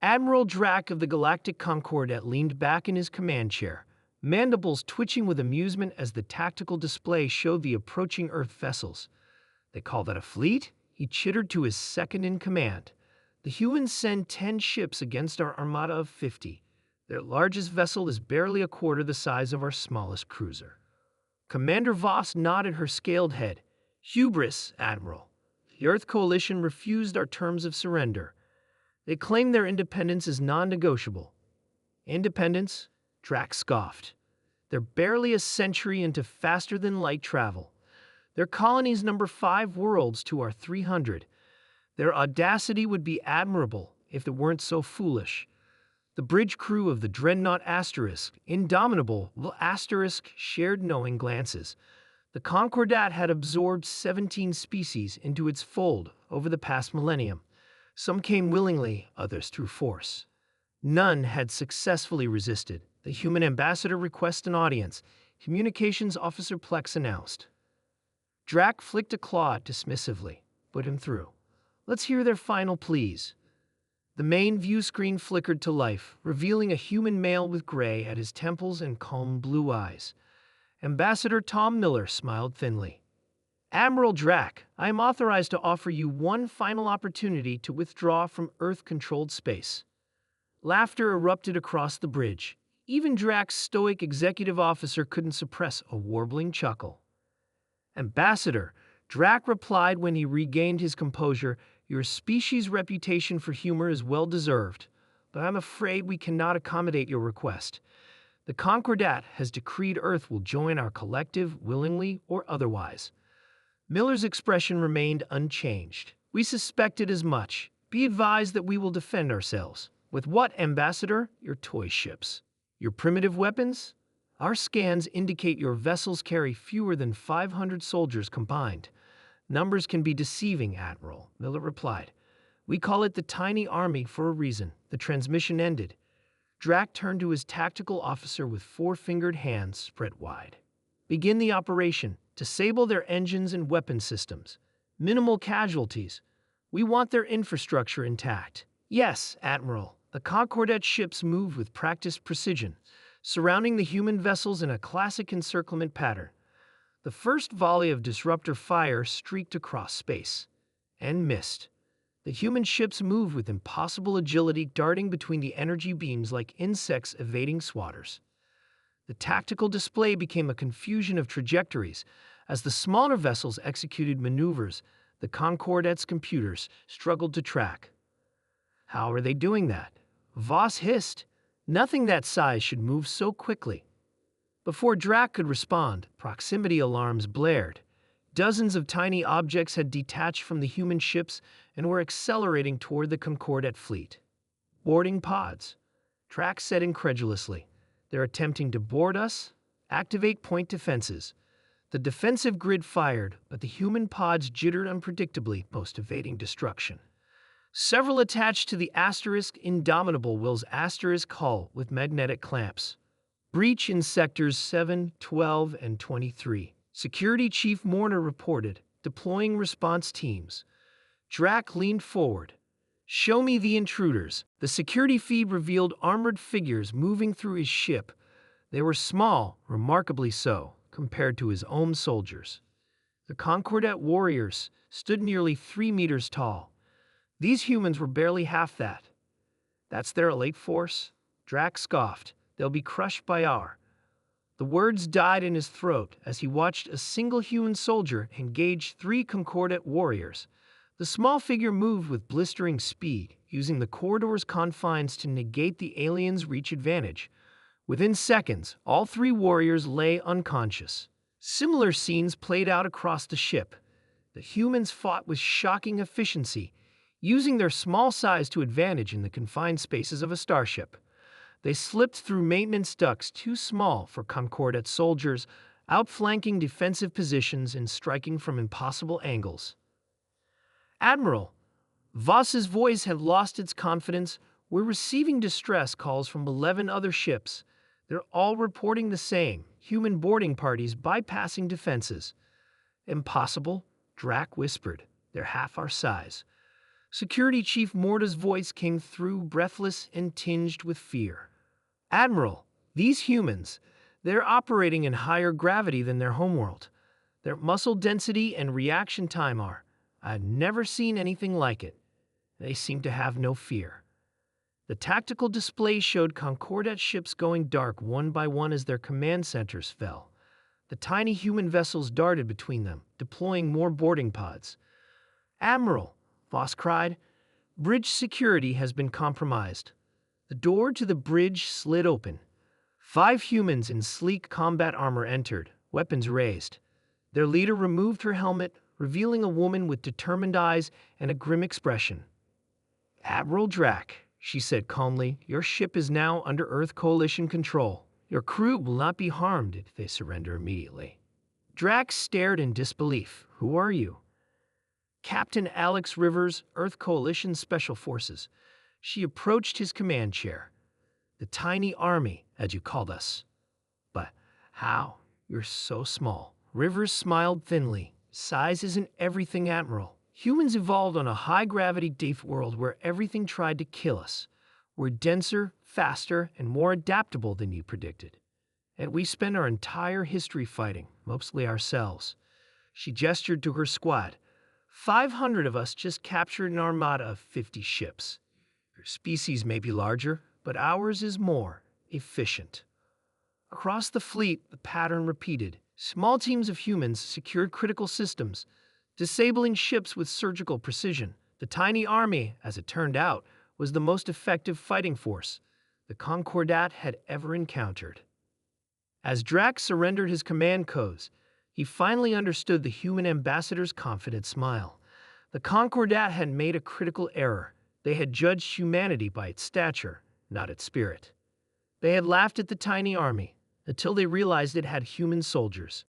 Admiral Drac of the Galactic Concordat leaned back in his command chair, mandibles twitching with amusement as the tactical display showed the approaching Earth vessels. They call that a fleet? He chittered to his second-in-command. The humans send 10 ships against our armada of 50. Their largest vessel is barely a quarter the size of our smallest cruiser. Commander Voss nodded her scaled head. Hubris, Admiral. The Earth Coalition refused our terms of surrender. They claim their independence is non-negotiable. Independence? Drax scoffed. They're barely a century into faster-than-light travel. Their colonies number 5 worlds to our 300. Their audacity would be admirable if it weren't so foolish. The bridge crew of the dreadnought Asterisk, indomitable, the Asterisk shared knowing glances. The Concordat had absorbed 17 species into its fold over the past millennium. Some came willingly, others through force. None had successfully resisted. The human ambassador requests an audience, Communications Officer Plex announced. Drac flicked a claw dismissively. Put him through. Let's hear their final pleas. The main view screen flickered to life, revealing a human male with gray at his temples and calm blue eyes. Ambassador Tom Miller smiled thinly. Admiral Drac, I am authorized to offer you one final opportunity to withdraw from Earth-controlled space. Laughter erupted across the bridge. Even Drac's stoic executive officer couldn't suppress a warbling chuckle. Ambassador, Drac replied when he regained his composure, your species' reputation for humor is well-deserved, but I'm afraid we cannot accommodate your request. The Concordat has decreed Earth will join our collective, willingly or otherwise. Miller's expression remained unchanged. We suspected as much. Be advised that we will defend ourselves. With what, Ambassador? Your toy ships. Your primitive weapons? Our scans indicate your vessels carry fewer than 500 soldiers combined. Numbers can be deceiving, Admiral, Miller replied. We call it the tiny army for a reason. The transmission ended. Drac turned to his tactical officer with 4-fingered hands spread wide. Begin the operation. Disable their engines and weapon systems. Minimal casualties. We want their infrastructure intact. Yes, Admiral. The Concordat ships moved with practiced precision, surrounding the human vessels in a classic encirclement pattern. The first volley of disruptor fire streaked across space and missed. The human ships moved with impossible agility, darting between the energy beams like insects evading swatters. The tactical display became a confusion of trajectories. As the smaller vessels executed maneuvers, the Concordat's computers struggled to track. How are they doing that? Voss hissed. Nothing that size should move so quickly. Before Drac could respond, proximity alarms blared. Dozens of tiny objects had detached from the human ships and were accelerating toward the Concordat fleet. Boarding pods. Drac said incredulously. They're attempting to board us? Activate point defenses. The defensive grid fired, but the human pods jittered unpredictably, most evading destruction. Several attached to the Asterisk Indomitable Will's Asterisk hull with magnetic clamps. Breach in sectors 7, 12, and 23. Security Chief Morner reported, deploying response teams. Drac leaned forward. Show me the intruders. The security feed revealed armored figures moving through his ship. They were small, remarkably so, compared to his own soldiers. The Concordat warriors stood nearly 3 meters tall. These humans were barely half that. That's their elite force? Drac scoffed. They'll be crushed by our. The words died in his throat as he watched a single human soldier engage 3 Concordat warriors. The small figure moved with blistering speed, using the corridor's confines to negate the aliens' reach advantage. Within seconds, all 3 warriors lay unconscious. Similar scenes played out across the ship. The humans fought with shocking efficiency, using their small size to advantage in the confined spaces of a starship. They slipped through maintenance ducts too small for Concordat soldiers, outflanking defensive positions and striking from impossible angles. Admiral, Voss's voice had lost its confidence. We're receiving distress calls from 11 other ships. They're all reporting the same, human boarding parties bypassing defenses. Impossible, Drac whispered. They're half our size. Security Chief Morta's voice came through, breathless and tinged with fear. Admiral, these humans, they're operating in higher gravity than their homeworld. Their muscle density and reaction time are. I've never seen anything like it. They seem to have no fear. The tactical display showed Concordat ships going dark one by one as their command centers fell. The tiny human vessels darted between them, deploying more boarding pods. Admiral, Voss cried, bridge security has been compromised. The door to the bridge slid open. 5 humans in sleek combat armor entered, weapons raised. Their leader removed her helmet, revealing a woman with determined eyes and a grim expression. Admiral Drac, she said calmly, your ship is now under Earth Coalition control. Your crew will not be harmed if they surrender immediately. Drac stared in disbelief. Who are you? Captain Alex Rivers, Earth Coalition Special Forces. She approached his command chair. The tiny army, as you called us. But how? You're so small. Rivers smiled thinly. Size isn't everything, Admiral. Humans evolved on a high-gravity deep world where everything tried to kill us. We're denser, faster, and more adaptable than you predicted. And we spend our entire history fighting, mostly ourselves. She gestured to her squad. 500 of us just captured an armada of 50 ships. Your species may be larger, but ours is more efficient. Across the fleet, the pattern repeated. Small teams of humans secured critical systems, disabling ships with surgical precision. The tiny army, as it turned out, was the most effective fighting force the Concordat had ever encountered. As Drax surrendered his command codes, he finally understood the human ambassador's confident smile. The Concordat had made a critical error. They had judged humanity by its stature, not its spirit. They had laughed at the tiny army until they realized it had human soldiers.